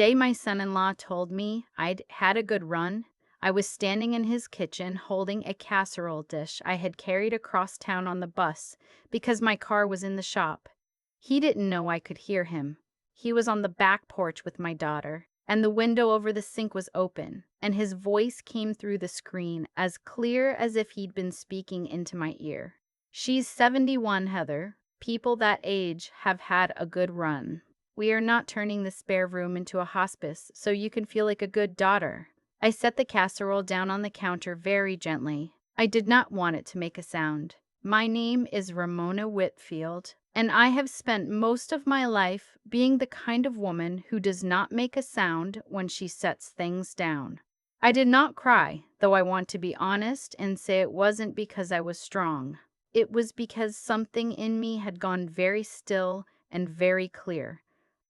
day my son-in-law told me I'd had a good run, I was standing in his kitchen holding a casserole dish I had carried across town on the bus because my car was in the shop. He didn't know I could hear him. He was on the back porch with my daughter, and the window over the sink was open, and his voice came through the screen as clear as if he'd been speaking into my ear. "She's 71, Heather. People that age have had a good run. We are not turning the spare room into a hospice so you can feel like a good daughter." I set the casserole down on the counter very gently. I did not want it to make a sound. My name is Ramona Whitfield, and I have spent most of my life being the kind of woman who does not make a sound when she sets things down. I did not cry, though I want to be honest and say it wasn't because I was strong. It was because something in me had gone very still and very clear.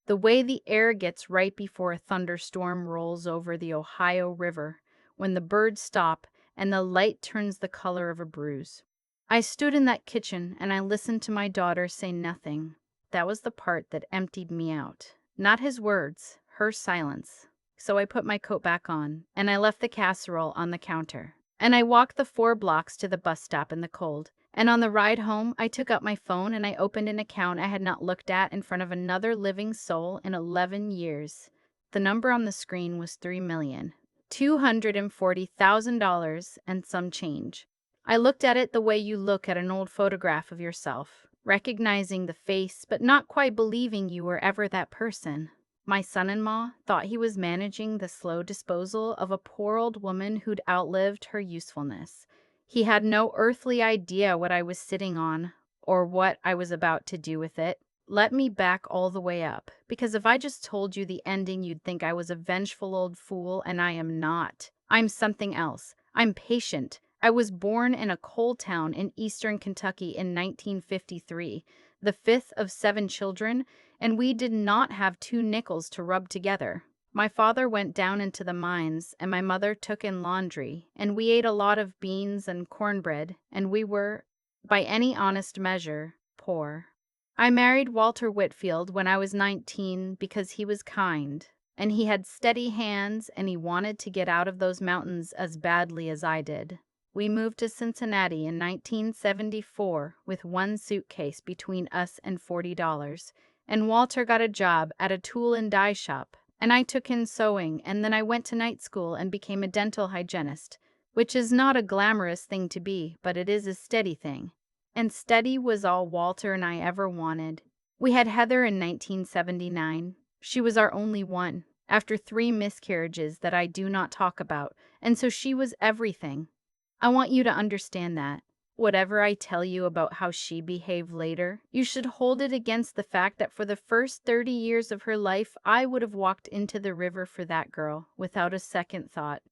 The way the air gets right before a thunderstorm rolls over the Ohio River, when the birds stop and the light turns the color of a bruise. I stood in that kitchen and I listened to my daughter say nothing. That was the part that emptied me out. Not his words, her silence. So I put my coat back on, and I left the casserole on the counter. And I walked the 4 blocks to the bus stop in the cold. And on the ride home, I took out my phone and I opened an account I had not looked at in front of another living soul in 11 years. The number on the screen was $3,240,000 and some change. I looked at it the way you look at an old photograph of yourself, recognizing the face but not quite believing you were ever that person. My son-in-law thought he was managing the slow disposal of a poor old woman who'd outlived her usefulness. He had no earthly idea what I was sitting on or what I was about to do with it. Let me back all the way up, because if I just told you the ending, you'd think I was a vengeful old fool, and I am not. I'm something else. I'm patient. I was born in a coal town in eastern Kentucky in 1953, the 5th of 7 children, and we did not have 2 nickels to rub together. My father went down into the mines, and my mother took in laundry, and we ate a lot of beans and cornbread, and we were, by any honest measure, poor. I married Walter Whitfield when I was 19 because he was kind, and he had steady hands, and he wanted to get out of those mountains as badly as I did. We moved to Cincinnati in 1974 with 1 suitcase between us and $40, and Walter got a job at a tool and die shop. And I took in sewing, and then I went to night school and became a dental hygienist, which is not a glamorous thing to be, but it is a steady thing. And steady was all Walter and I ever wanted. We had Heather in 1979. She was our only one, after 3 miscarriages that I do not talk about, and so she was everything. I want you to understand that. Whatever I tell you about how she behaved later, you should hold it against the fact that for the first 30 years of her life, I would have walked into the river for that girl without a second thought.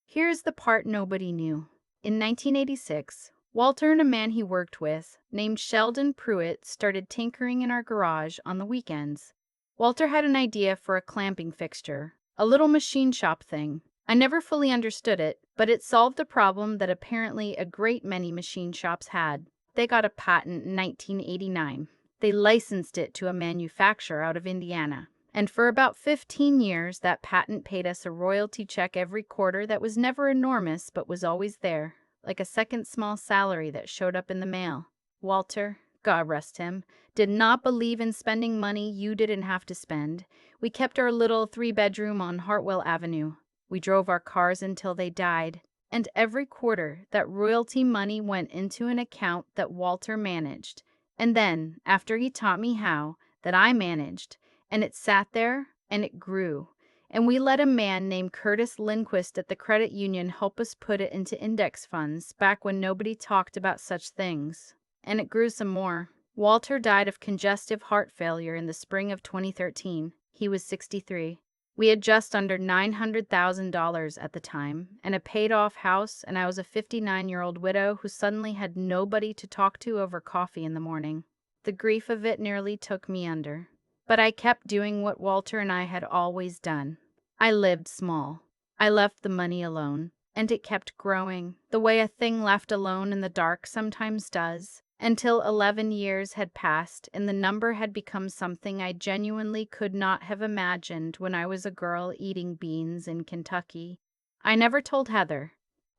Here's the part nobody knew. In 1986, Walter and a man he worked with, named Sheldon Pruitt, started tinkering in our garage on the weekends. Walter had an idea for a clamping fixture, a little machine shop thing. I never fully understood it, but it solved a problem that apparently a great many machine shops had. They got a patent in 1989. They licensed it to a manufacturer out of Indiana. And for about 15 years, that patent paid us a royalty check every quarter that was never enormous but was always there, like a second small salary that showed up in the mail. Walter, God rest him, did not believe in spending money you didn't have to spend. We kept our little 3-bedroom on Hartwell Avenue. We drove our cars until they died, and every quarter that royalty money went into an account that Walter managed. And then, after he taught me how, that I managed, and it sat there, and it grew. And we let a man named Curtis Lindquist at the credit union help us put it into index funds back when nobody talked about such things. And it grew some more. Walter died of congestive heart failure in the spring of 2013. He was 63. We had just under $900,000 at the time, and a paid-off house, and I was a 59-year-old widow who suddenly had nobody to talk to over coffee in the morning. The grief of it nearly took me under. But I kept doing what Walter and I had always done. I lived small. I left the money alone, and it kept growing, the way a thing left alone in the dark sometimes does. until 11 years had passed and the number had become something I genuinely could not have imagined when I was a girl eating beans in Kentucky. I never told Heather.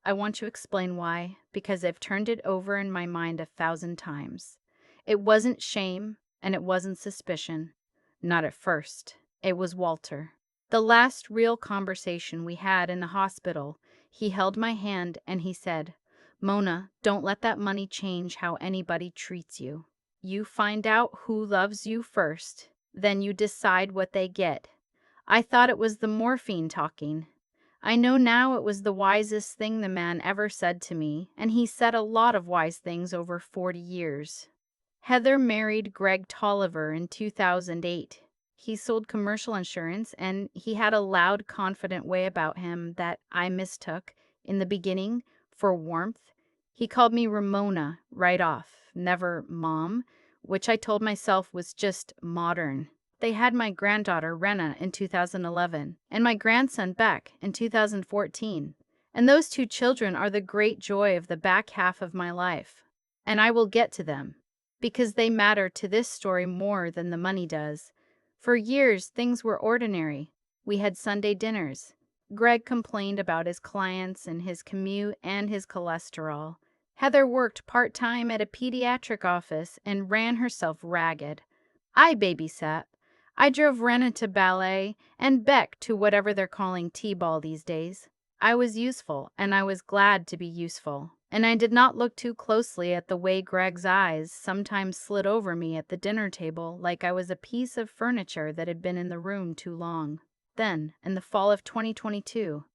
I want to explain why, because I've turned it over in my mind 1,000 times. It wasn't shame, and it wasn't suspicion. Not at first. It was Walter. The last real conversation we had in the hospital, he held my hand and he said, "Mona, don't let that money change how anybody treats you. You find out who loves you first, then you decide what they get." I thought it was the morphine talking. I know now it was the wisest thing the man ever said to me, and he said a lot of wise things over 40 years. Heather married Greg Tolliver in 2008. He sold commercial insurance, and he had a loud, confident way about him that I mistook, in the beginning, for warmth. He called me Ramona right off, never Mom, which I told myself was just modern. They had my granddaughter, Renna, in 2011, and my grandson, Beck, in 2014. And those two children are the great joy of the back half of my life. And I will get to them, because they matter to this story more than the money does. For years, things were ordinary. We had Sunday dinners. Greg complained about his clients and his commute and his cholesterol. Heather worked part-time at a pediatric office and ran herself ragged. I babysat. I drove Renna to ballet and Beck to whatever they're calling T-ball these days. I was useful, and I was glad to be useful. And I did not look too closely at the way Greg's eyes sometimes slid over me at the dinner table like I was a piece of furniture that had been in the room too long. Then, in the fall of 2022,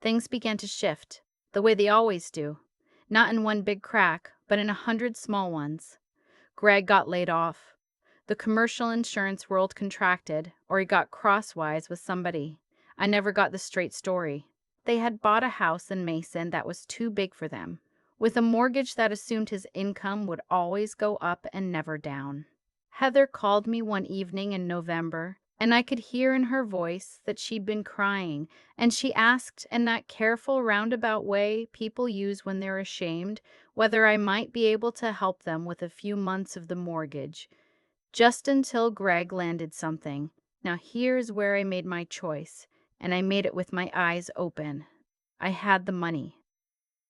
things began to shift, the way they always do. Not in one big crack, but in 100 small ones. Greg got laid off. The commercial insurance world contracted, or he got crosswise with somebody. I never got the straight story. They had bought a house in Mason that was too big for them, with a mortgage that assumed his income would always go up and never down. Heather called me one evening in November, and I could hear in her voice that she'd been crying, and she asked, in that careful roundabout way people use when they're ashamed, whether I might be able to help them with a few months of the mortgage. Just until Greg landed something. Now here's where I made my choice, and I made it with my eyes open. I had the money.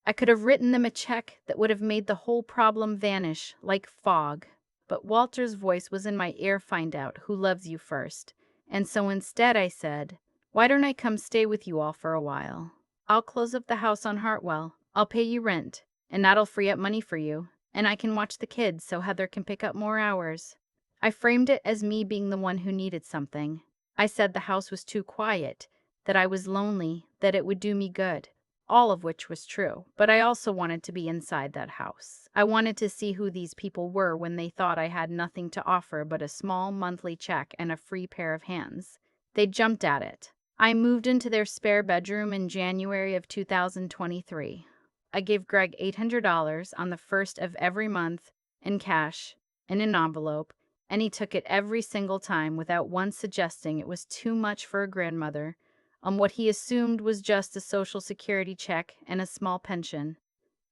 I could have written them a check that would have made the whole problem vanish like fog. But Walter's voice was in my ear. Find out who loves you first. And so instead I said, "Why don't I come stay with you all for a while? I'll close up the house on Hartwell. I'll pay you rent, and that'll free up money for you. And I can watch the kids so Heather can pick up more hours." I framed it as me being the one who needed something. I said the house was too quiet, that I was lonely, that it would do me good. All of which was true, but I also wanted to be inside that house. I wanted to see who these people were when they thought I had nothing to offer but a small monthly check and a free pair of hands. They jumped at it. I moved into their spare bedroom in January of 2023. I gave Greg $800 on the first of every month in cash, in an envelope, and he took it every single time without once suggesting it was too much for a grandmother, on what he assumed was just a Social Security check and a small pension.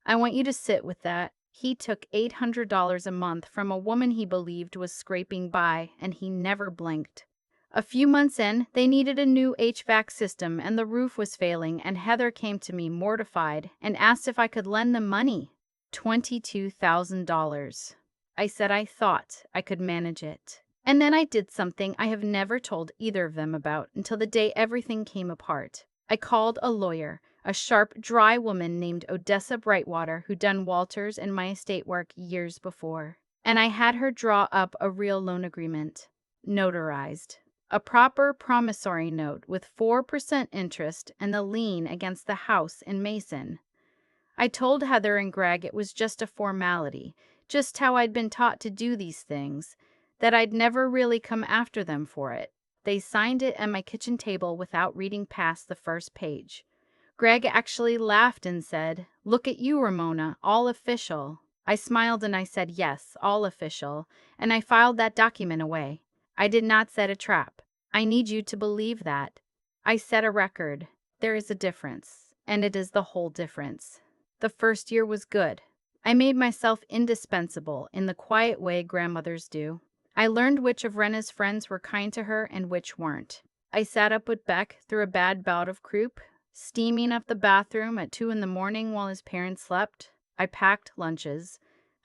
I want you to sit with that. He took $800 a month from a woman he believed was scraping by, and he never blinked. A few months in, they needed a new HVAC system and the roof was failing, and Heather came to me mortified and asked if I could lend them money. $22,000. I said I thought I could manage it. And then I did something I have never told either of them about until the day everything came apart. I called a lawyer, a sharp, dry woman named Odessa Brightwater who'd done Walters and my estate work years before. And I had her draw up a real loan agreement, notarized. A proper promissory note with 4% interest and the lien against the house in Mason. I told Heather and Greg it was just a formality, just how I'd been taught to do these things, that I'd never really come after them for it. They signed it at my kitchen table without reading past the first page. Greg actually laughed and said, "Look at you, Ramona, all official." I smiled and I said, "Yes, all official," and I filed that document away. I did not set a trap. I need you to believe that. I set a record. There is a difference, and it is the whole difference. The first year was good. I made myself indispensable in the quiet way grandmothers do. I learned which of Rena's friends were kind to her and which weren't. I sat up with Beck through a bad bout of croup, steaming up the bathroom at 2 in the morning while his parents slept. I packed lunches.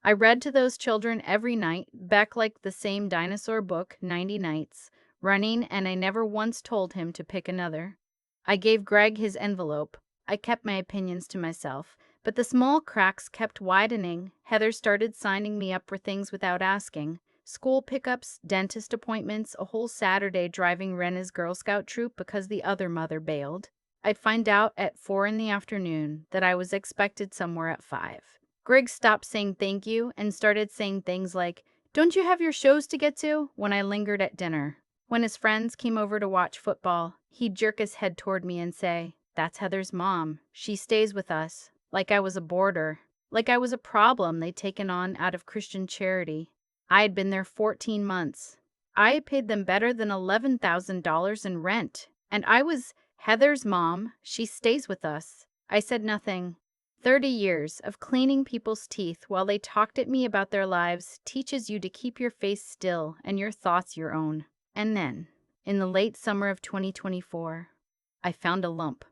I read to those children every night. Beck liked the same dinosaur book, 90 Nights, running, and I never once told him to pick another. I gave Greg his envelope. I kept my opinions to myself. But the small cracks kept widening. Heather started signing me up for things without asking. School pickups, dentist appointments, a whole Saturday driving Rena's Girl Scout troop because the other mother bailed. I'd find out at 4 in the afternoon that I was expected somewhere at 5. Greg stopped saying thank you and started saying things like, "Don't you have your shows to get to?" when I lingered at dinner. When his friends came over to watch football, he'd jerk his head toward me and say, "That's Heather's mom. She stays with us." Like I was a boarder. Like I was a problem they'd taken on out of Christian charity. I had been there 14 months. I had paid them better than $11,000 in rent. And I was Heather's mom. She stays with us. I said nothing. 30 years of cleaning people's teeth while they talked at me about their lives teaches you to keep your face still and your thoughts your own. And then, in the late summer of 2024, I found a lump.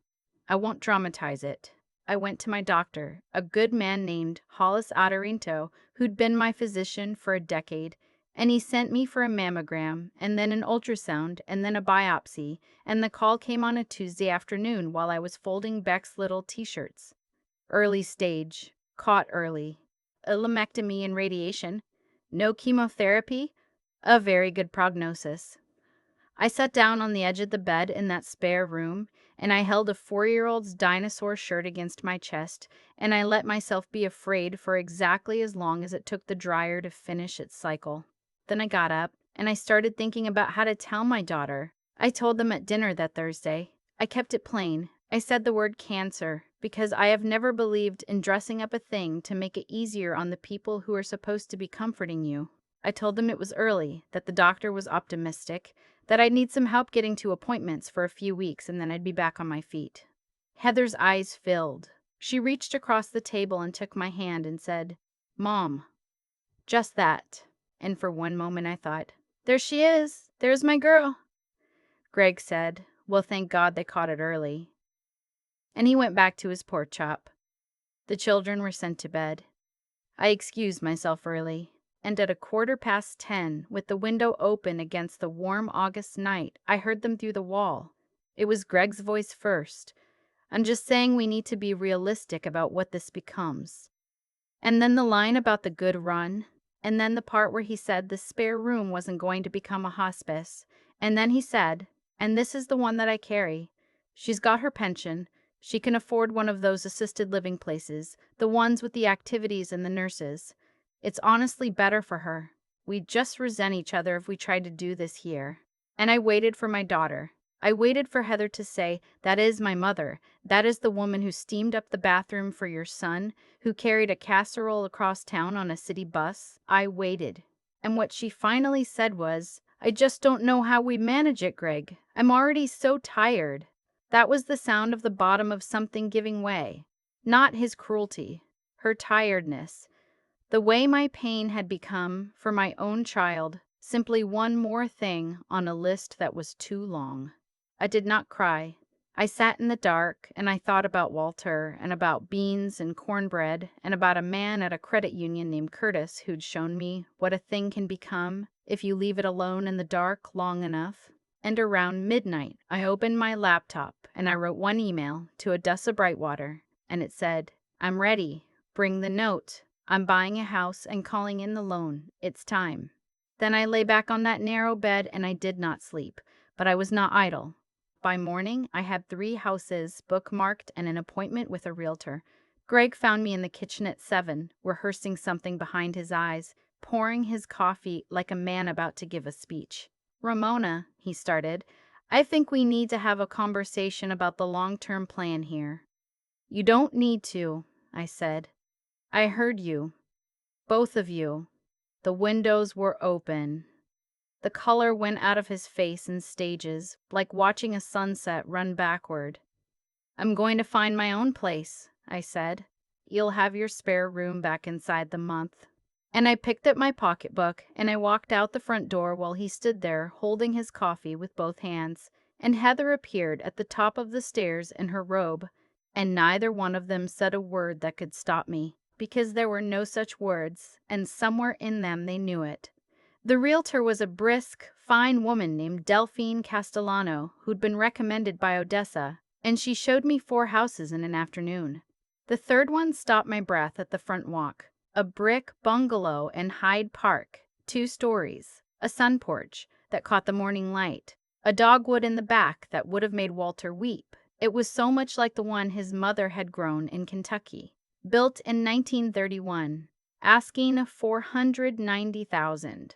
I won't dramatize it. I went to my doctor, a good man named Hollis Adorinto, who'd been my physician for a decade, and he sent me for a mammogram, and then an ultrasound, and then a biopsy, and the call came on a Tuesday afternoon while I was folding Beck's little t-shirts. Early stage, caught early. A lumpectomy and radiation. No chemotherapy. A very good prognosis. I sat down on the edge of the bed in that spare room, and I held a 4-year-old's dinosaur shirt against my chest, and I let myself be afraid for exactly as long as it took the dryer to finish its cycle. Then I got up, and I started thinking about how to tell my daughter. I told them at dinner that Thursday. I kept it plain. I said the word cancer, because I have never believed in dressing up a thing to make it easier on the people who are supposed to be comforting you. I told them it was early, that the doctor was optimistic, that I'd need some help getting to appointments for a few weeks and then I'd be back on my feet. Heather's eyes filled. She reached across the table and took my hand and said, "Mom." Just that. And for one moment I thought, "There she is. There's my girl." Greg said, "Well, thank God they caught it early." And he went back to his pork chop. The children were sent to bed. I excused myself early. And at 10:15, with the window open against the warm August night, I heard them through the wall. It was Greg's voice first. "I'm just saying we need to be realistic about what this becomes." And then the line about the good run. And then the part where he said the spare room wasn't going to become a hospice. And then he said, "And this is the one that I carry. She's got her pension. She can afford one of those assisted living places, the ones with the activities and the nurses. It's honestly better for her. We'd just resent each other if we tried to do this here." And I waited for my daughter. I waited for Heather to say, "That is my mother. That is the woman who steamed up the bathroom for your son, who carried a casserole across town on a city bus." I waited. And what she finally said was, "I just don't know how we manage it, Greg. I'm already so tired." That was the sound of the bottom of something giving way. Not his cruelty, her tiredness. The way my pain had become, for my own child, simply one more thing on a list that was too long. I did not cry. I sat in the dark, and I thought about Walter, and about beans and cornbread, and about a man at a credit union named Curtis who'd shown me what a thing can become if you leave it alone in the dark long enough. And around midnight, I opened my laptop, and I wrote one email to Odessa Brightwater, and it said, "I'm ready. Bring the note. I'm buying a house and calling in the loan. It's time." Then I lay back on that narrow bed and I did not sleep, but I was not idle. By morning, I had 3 houses bookmarked and an appointment with a realtor. Greg found me in the kitchen at 7, rehearsing something behind his eyes, pouring his coffee like a man about to give a speech. "Ramona," he started, "I think we need to have a conversation about the long-term plan here." "You don't need to," I said. "I heard you. Both of you." The windows were open. The color went out of his face in stages, like watching a sunset run backward. "I'm going to find my own place," I said. You'll have your spare room back inside the month." And I picked up my pocketbook and I walked out the front door while he stood there holding his coffee with both hands. And Heather appeared at the top of the stairs in her robe, and neither one of them said a word that could stop me, because there were no such words, and somewhere in them they knew it. The realtor was a brisk, fine woman named Delphine Castellano, who'd been recommended by Odessa, and she showed me 4 houses in an afternoon. The third one stopped my breath at the front walk. A brick bungalow in Hyde Park, 2 stories, a sun porch that caught the morning light, a dogwood in the back that would have made Walter weep. It was so much like the one his mother had grown in Kentucky. Built in 1931, asking $490,000.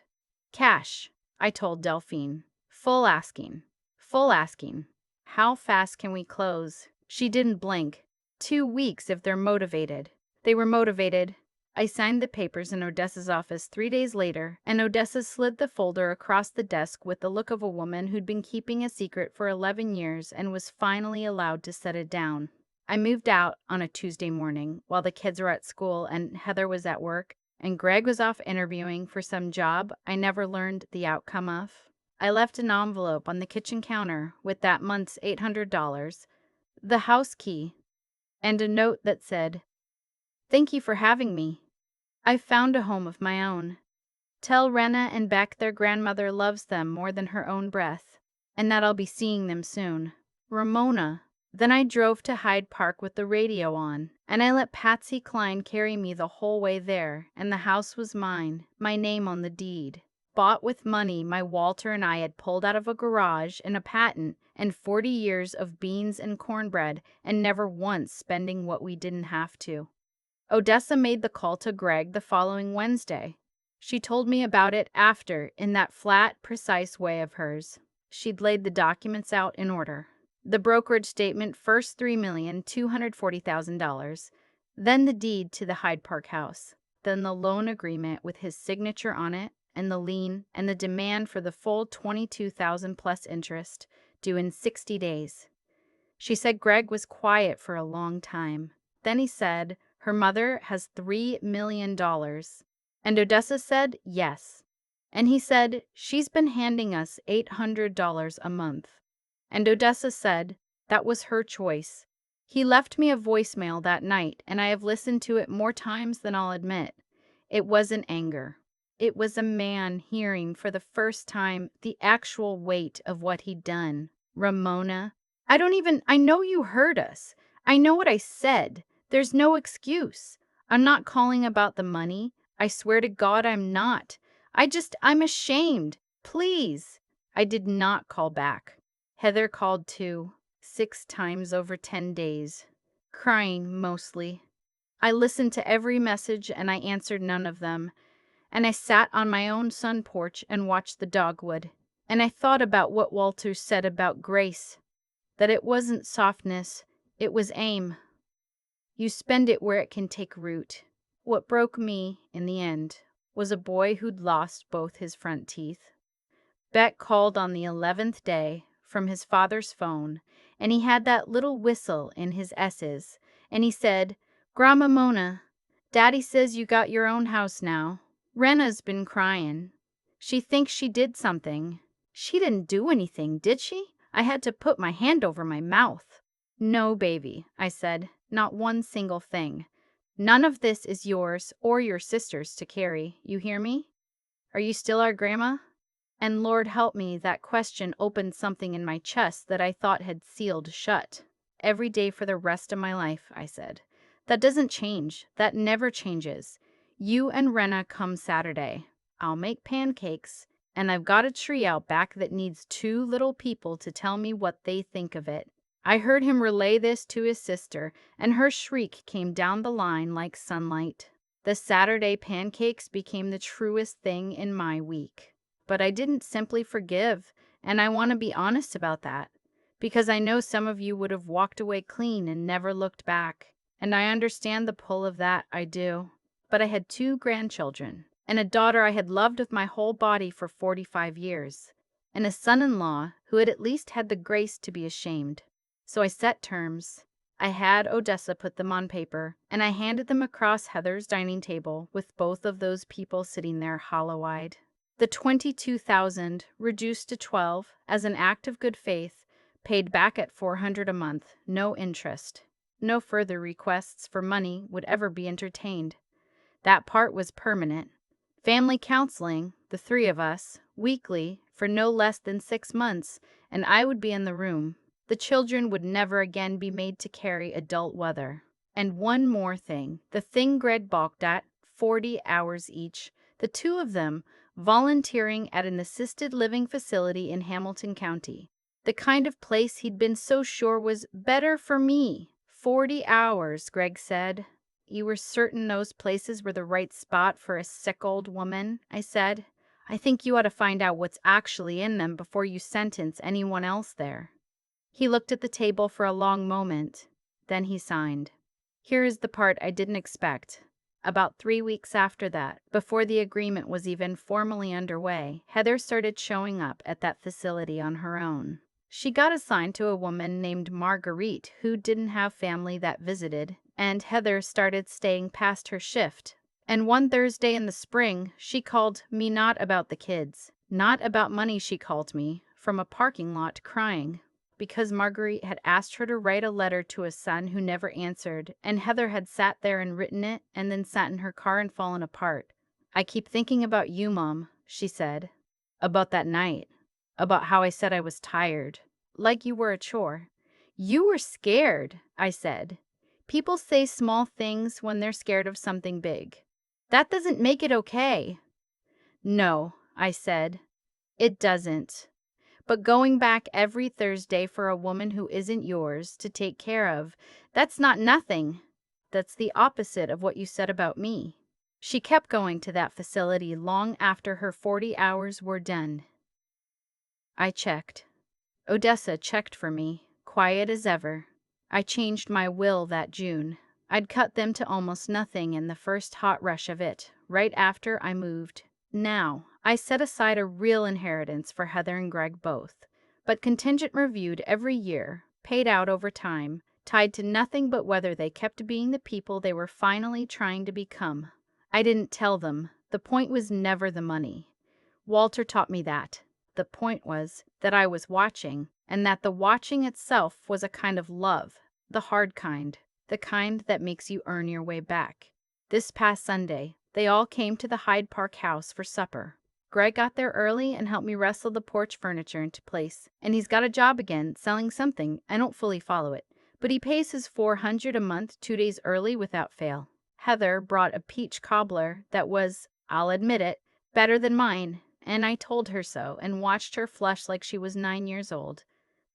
Cash, I told Delphine. Full asking. Full asking. How fast can we close? She didn't blink. 2 weeks if they're motivated. They were motivated. I signed the papers in Odessa's office 3 days later, and Odessa slid the folder across the desk with the look of a woman who'd been keeping a secret for 11 years and was finally allowed to set it down. I moved out on a Tuesday morning while the kids were at school and Heather was at work, and Greg was off interviewing for some job I never learned the outcome of. I left an envelope on the kitchen counter with that month's $800, the house key, and a note that said, "Thank you for having me. I've found a home of my own. Tell Rena and Beck their grandmother loves them more than her own breath, and that I'll be seeing them soon. Ramona." Then I drove to Hyde Park with the radio on, and I let Patsy Cline carry me the whole way there, and the house was mine, my name on the deed. Bought with money my Walter and I had pulled out of a garage and a patent and 40 years of beans and cornbread, and never once spending what we didn't have to. Odessa made the call to Greg the following Wednesday. She told me about it after, in that flat, precise way of hers. She'd laid the documents out in order. The brokerage statement first $3,240,000, then the deed to the Hyde Park house, then the loan agreement with his signature on it, and the lien, and the demand for the full $22,000 plus interest, due in 60 days. She said Greg was quiet for a long time. Then he said, "Her mother has $3 million. And Odessa said, "Yes." And he said, "She's been handing us $800 a month." And Odessa said, that was her choice. He left me a voicemail that night, and I have listened to it more times than I'll admit. It wasn't anger. It was a man hearing for the first time the actual weight of what he'd done. "Ramona, I know you heard us. I know what I said. There's no excuse. I'm not calling about the money. I swear to God I'm not. I'm ashamed. Please." I did not call back. Heather called too, 6 times over 10 days, crying mostly. I listened to every message and I answered none of them. And I sat on my own sun porch and watched the dogwood. And I thought about what Walter said about grace, that it wasn't softness, it was aim. You spend it where it can take root. What broke me, in the end, was a boy who'd lost both his front teeth. Beck called on the 11th day from his father's phone, and he had that little whistle in his S's, and he said, "Grandma Mona, Daddy says you got your own house now. Rena's been crying. She thinks she did something." "She didn't do anything, did she?" I had to put my hand over my mouth. "No, baby," I said, "not one single thing. None of this is yours or your sister's to carry. You hear me? Are you still our grandma?" And Lord help me, that question opened something in my chest that I thought had sealed shut. "Every day for the rest of my life," I said. "That doesn't change. That never changes. You and Rena come Saturday. I'll make pancakes, and I've got a tree out back that needs 2 little people to tell me what they think of it." I heard him relay this to his sister, and her shriek came down the line like sunlight. The Saturday pancakes became the truest thing in my week. But I didn't simply forgive, and I want to be honest about that, because I know some of you would have walked away clean and never looked back, and I understand the pull of that, I do. But I had 2 grandchildren, and a daughter I had loved with my whole body for 45 years, and a son-in-law who had at least had the grace to be ashamed. So I set terms. I had Odessa put them on paper, and I handed them across Heather's dining table with both of those people sitting there hollow-eyed. The 22,000, reduced to 12, as an act of good faith, paid back at 400 a month, no interest. No further requests for money would ever be entertained. That part was permanent. Family counseling, the three of us, weekly, for no less than 6 months, and I would be in the room. The children would never again be made to carry adult weather. And one more thing, the thing Greg balked at, 40 hours each, the two of them, volunteering at an assisted living facility in Hamilton County. The kind of place he'd been so sure was better for me. 40 hours, Greg said. You were certain those places were the right spot for a sick old woman, I said. I think you ought to find out what's actually in them before you sentence anyone else there. He looked at the table for a long moment. Then he signed. Here is the part I didn't expect. About 3 weeks after that, before the agreement was even formally underway, Heather started showing up at that facility on her own. She got assigned to a woman named Marguerite who didn't have family that visited, and Heather started staying past her shift. And one Thursday in the spring, she called me, not about the kids, not about money. She called me from a parking lot crying because Marguerite had asked her to write a letter to a son who never answered, and Heather had sat there and written it and then sat in her car and fallen apart. I keep thinking about you, Mom, she said. About that night. About how I said I was tired. Like you were a chore. You were scared, I said. People say small things when they're scared of something big. That doesn't make it okay. No, I said. It doesn't. But going back every Thursday for a woman who isn't yours to take care of, that's not nothing. That's the opposite of what you said about me. She kept going to that facility long after her 40 hours were done. I checked. Odessa checked for me, quiet as ever. I changed my will that June. I'd cut them to almost nothing in the first hot rush of it, right after I moved. Now, I set aside a real inheritance for Heather and Greg both, but contingent reviewed every year, paid out over time, tied to nothing but whether they kept being the people they were finally trying to become. I didn't tell them. The point was never the money. Walter taught me that. The point was that I was watching, and that the watching itself was a kind of love, the hard kind, the kind that makes you earn your way back. This past Sunday, they all came to the Hyde Park house for supper. Greg got there early and helped me wrestle the porch furniture into place, and he's got a job again, selling something. I don't fully follow it, but he pays his $400 a month 2 days early without fail. Heather brought a peach cobbler that was, I'll admit it, better than mine, and I told her so and watched her flush like she was 9 years old.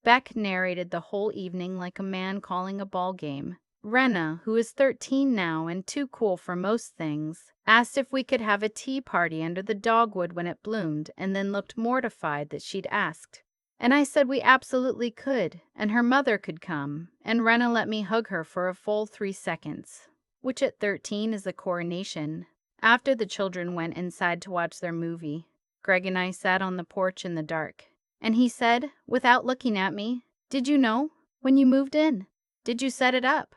Beck narrated the whole evening like a man calling a ball game. Rena, who is 13 now and too cool for most things, asked if we could have a tea party under the dogwood when it bloomed, and then looked mortified that she'd asked. And I said we absolutely could, and her mother could come, and Rena let me hug her for a full 3 seconds, which at 13 is a coronation. After the children went inside to watch their movie, Greg and I sat on the porch in the dark, and he said, without looking at me, "Did you know when you moved in? Did you set it up?"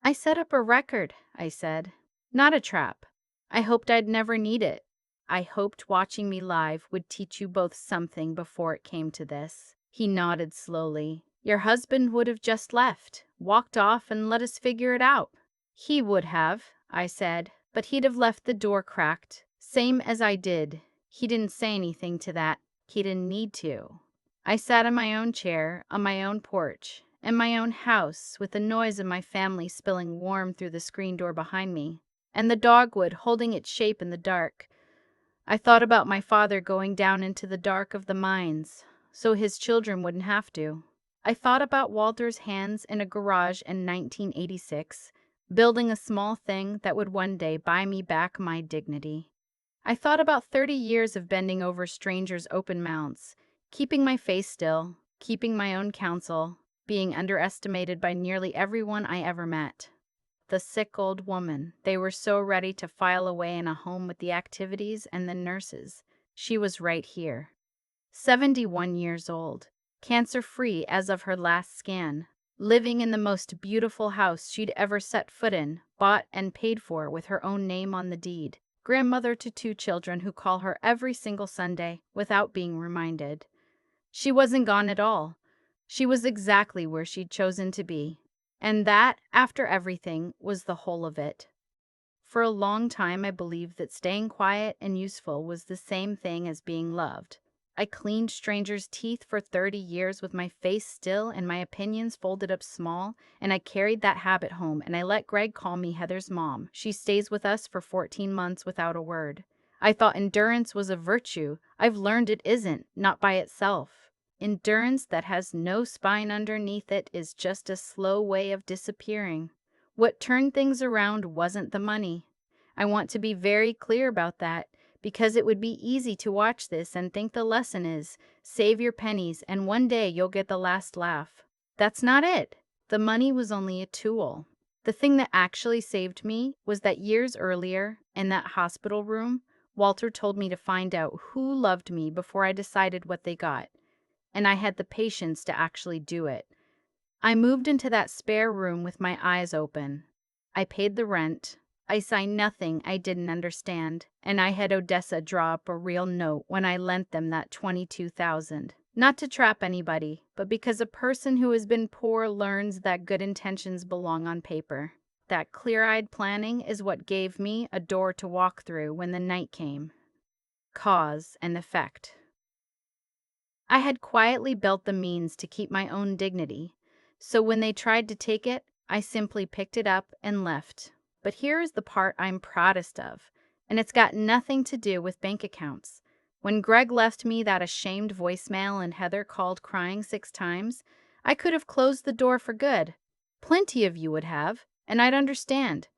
"I set up a record," I said. "Not a trap. I hoped I'd never need it. I hoped watching me live would teach you both something before it came to this." He nodded slowly. "Your husband would have just left, walked off and let us figure it out." "He would have," I said, "but he'd have left the door cracked, same as I did. He didn't say anything to that. He didn't need to." I sat in my own chair, on my own porch, in my own house, with the noise of my family spilling warm through the screen door behind me, and the dogwood holding its shape in the dark. I thought about my father going down into the dark of the mines, so his children wouldn't have to. I thought about Walter's hands in a garage in 1986, building a small thing that would one day buy me back my dignity. I thought about 30 years of bending over strangers' open mouths, keeping my face still, keeping my own counsel, being underestimated by nearly everyone I ever met. The sick old woman they were so ready to file away in a home with the activities and the nurses. She was right here. 71 years old, cancer-free as of her last scan, living in the most beautiful house she'd ever set foot in, bought and paid for with her own name on the deed. Grandmother to two children who call her every single Sunday without being reminded. She wasn't gone at all. She was exactly where she'd chosen to be. And that, after everything, was the whole of it. For a long time, I believed that staying quiet and useful was the same thing as being loved. I cleaned strangers' teeth for 30 years with my face still and my opinions folded up small, and I carried that habit home, and I let Greg call me Heather's mom. She stays with us for 14 months without a word. I thought endurance was a virtue. I've learned it isn't, not by itself. Endurance that has no spine underneath it is just a slow way of disappearing. What turned things around wasn't the money. I want to be very clear about that, because it would be easy to watch this and think the lesson is, save your pennies and one day you'll get the last laugh. That's not it. The money was only a tool. The thing that actually saved me was that years earlier, in that hospital room, Walter told me to find out who loved me before I decided what they got, and I had the patience to actually do it. I moved into that spare room with my eyes open. I paid the rent. I signed nothing I didn't understand, and I had Odessa draw up a real note when I lent them that $22,000. Not to trap anybody, but because a person who has been poor learns that good intentions belong on paper. That clear-eyed planning is what gave me a door to walk through when the night came. Cause and effect. I had quietly built the means to keep my own dignity, so when they tried to take it, I simply picked it up and left. But here is the part I'm proudest of, and it's got nothing to do with bank accounts. When Greg left me that ashamed voicemail and Heather called crying 6 times, I could have closed the door for good. Plenty of you would have, and I'd understand.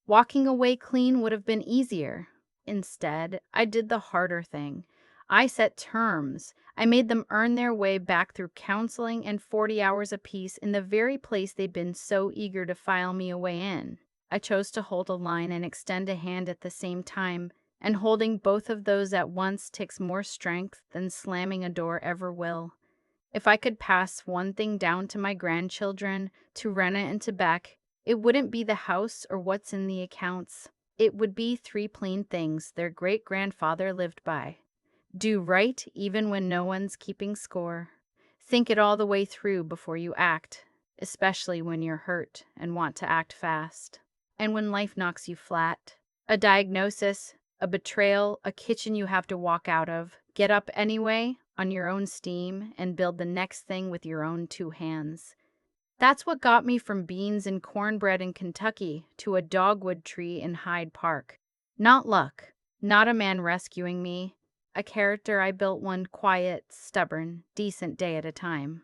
Walking away clean would have been easier. Instead, I did the harder thing. I set terms. I made them earn their way back through counseling and 40 hours apiece in the very place they'd been so eager to file me away in. I chose to hold a line and extend a hand at the same time, and holding both of those at once takes more strength than slamming a door ever will. If I could pass one thing down to my grandchildren, to Rena and to Beck, it wouldn't be the house or what's in the accounts. It would be 3 plain things their great-grandfather lived by. Do right even when no one's keeping score. Think it all the way through before you act, especially when you're hurt and want to act fast. And when life knocks you flat, a diagnosis, a betrayal, a kitchen you have to walk out of, get up anyway, on your own steam, and build the next thing with your own 2 hands. That's what got me from beans and cornbread in Kentucky to a dogwood tree in Hyde Park. Not luck, not a man rescuing me, a character I built one quiet, stubborn, decent day at a time.